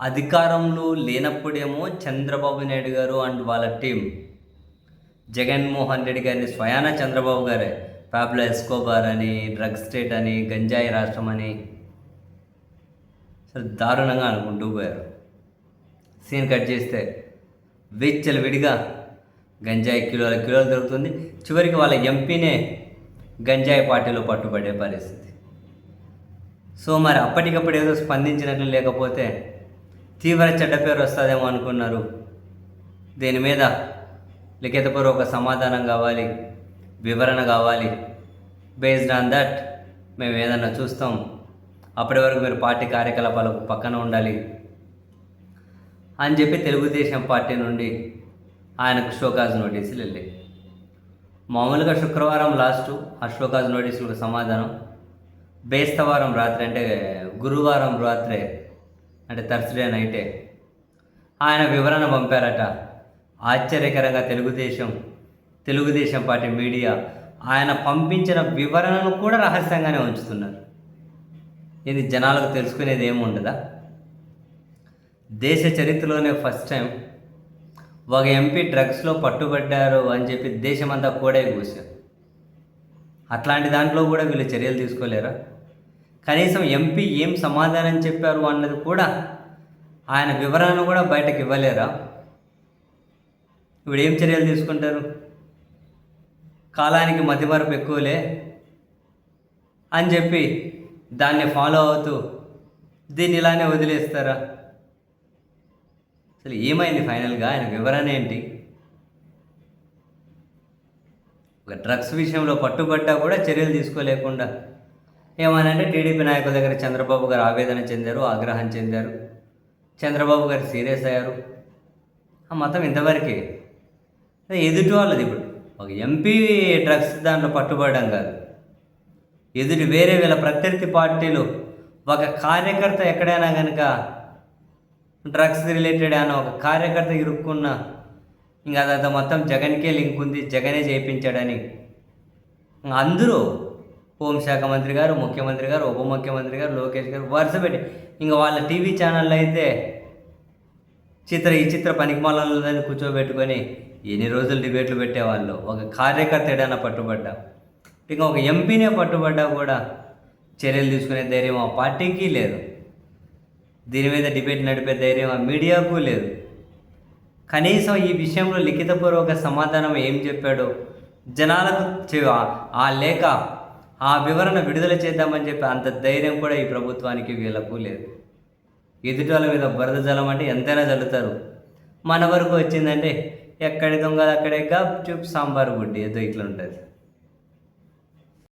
అధికారంలో లేనప్పుడేమో చంద్రబాబు నాయుడు గారు అండ్ వాళ్ళ టీం జగన్మోహన్ రెడ్డి గారిని స్వయాన చంద్రబాబు గారే పాబ్లో ఎస్కోబార్ అని, డ్రగ్ స్టేట్ అని, గంజాయి రాష్ట్రం అని అసలు దారుణంగా అనుకుంటూ పోయారు. సీన్ కట్ చేస్తే విడిగా గంజాయి కిలోల కిలోలు దొరుకుతుంది. చివరికి వాళ్ళ ఎంపీనే గంజాయి పార్టీలో పట్టుబడే పరిస్థితి. సో మరి అప్పటికప్పుడు ఏదో స్పందించినట్లు లేకపోతే తీవ్ర చెడ్డ పేరు వస్తుందేమో అనుకున్నారు. దీని మీద లిఖితపూర్వక సమాధానం కావాలి, వివరణ కావాలి. బేస్డ్ ఆన్ దట్ మేము ఏదన్నా చూస్తాం. అప్పటి వరకు మీరు పార్టీ కార్యకలాపాలకు పక్కన ఉండాలి అని చెప్పి తెలుగుదేశం పార్టీ నుండి ఆయనకు షోకాజ్ నోటీసులు వెళ్ళాయి. మామూలుగా శుక్రవారం లాస్టు ఆ షోకాజ్ నోటీసులకు సమాధానం బేస్తవారం రాత్రి, అంటే గురువారం రాత్రే, అంటే థర్స్డే నైటే ఆయన వివరణ పంపారట. ఆశ్చర్యకరంగా తెలుగుదేశం పార్టీ మీడియా ఆయన పంపించిన వివరణను కూడా రహస్యంగానే ఉంచుతున్నారు. ఇది జనాలకు తెలుసుకునేది ఏమి ఉండదా? దేశ చరిత్రలోనే ఫస్ట్ టైం ఒక ఎంపీ డ్రగ్స్లో పట్టుబడ్డారు అని చెప్పి దేశమంతా కూడా కూర్చారు. అట్లాంటి దాంట్లో కూడా వీళ్ళు చర్యలు తీసుకోలేరా? కనీసం ఎంపీ ఏం సమాధానం చెప్పారు అన్నది కూడా ఆయన వివరణను కూడా బయటకు ఇవ్వలేరా? ఇప్పుడు ఏం చర్యలు తీసుకుంటారు? కాలానికి మతిమరుపు ఎక్కువలే అని చెప్పి దాన్ని ఫాలో అవుతూ దీన్ని ఇలానే వదిలేస్తారా? అసలు ఏమైంది ఫైనల్గా? ఆయన వివరణ ఏంటి? ఒక డ్రగ్స్ విషయంలో పట్టుబడ్డా కూడా చర్యలు తీసుకోలేకుండా ఏమనంటే టీడీపీ నాయకుల దగ్గర చంద్రబాబు గారు ఆవేదన చెందారు, ఆగ్రహం చెందారు, చంద్రబాబు గారు సీరియస్ అయ్యారు. ఆ మతం ఇంతవరకే. ఎదుటి వాళ్ళది ఇప్పుడు ఒక ఎంపీ డ్రగ్స్ దాంట్లో పట్టుబడడం కాదు, ఎదుటి వేరే వీళ్ళ ప్రత్యర్థి పార్టీలు ఒక కార్యకర్త ఎక్కడైనా కనుక డ్రగ్స్ రిలేటెడ్ అని ఒక కార్యకర్త ఇరుక్కున్నా ఇంకా అదంతా మొత్తం జగన్కే లింక్ ఉంది, జగనే చేయించాడని అందరూ హోంశాఖ మంత్రి గారు, ముఖ్యమంత్రి గారు, ఉప ముఖ్యమంత్రి గారు, లోకేష్ గారు వరుస పెట్టి ఇంకా వాళ్ళ టీవీ ఛానళ్ళు అయితే ఈ చిత్ర పనికిమాలని కూర్చోబెట్టుకొని ఎన్ని రోజులు డిబేట్లు పెట్టేవాళ్ళు. ఒక కార్యకర్త ఏదైనా పట్టుబడ్డా, ఇంకా ఒక ఎంపీనే పట్టుబడ్డా కూడా చర్యలు తీసుకునే ధైర్యం ఆ పార్టీకి లేదు. దీని మీద డిబేట్ నడిపే ధైర్యం ఆ మీడియాకు లేదు. కనీసం ఈ విషయంలో లిఖితపూర్వక సమాధానం ఏం చెప్పాడో జనాలకు ఆ లేఖ, ఆ వివరణ విడుదల చేద్దామని చెప్పి అంత ధైర్యం కూడా ఈ ప్రభుత్వానికి వీళ్ళకు లేదు. ఎదుటి వాళ్ళ మీద బురద జలం అంటే ఎంతైనా చల్లుతారు. మన వరకు వచ్చిందంటే ఎక్కడి దొంగలు అక్కడే గప్ చూప్ సాంబార్ గుడ్డి ఏదో ఇట్లా ఉంటుంది.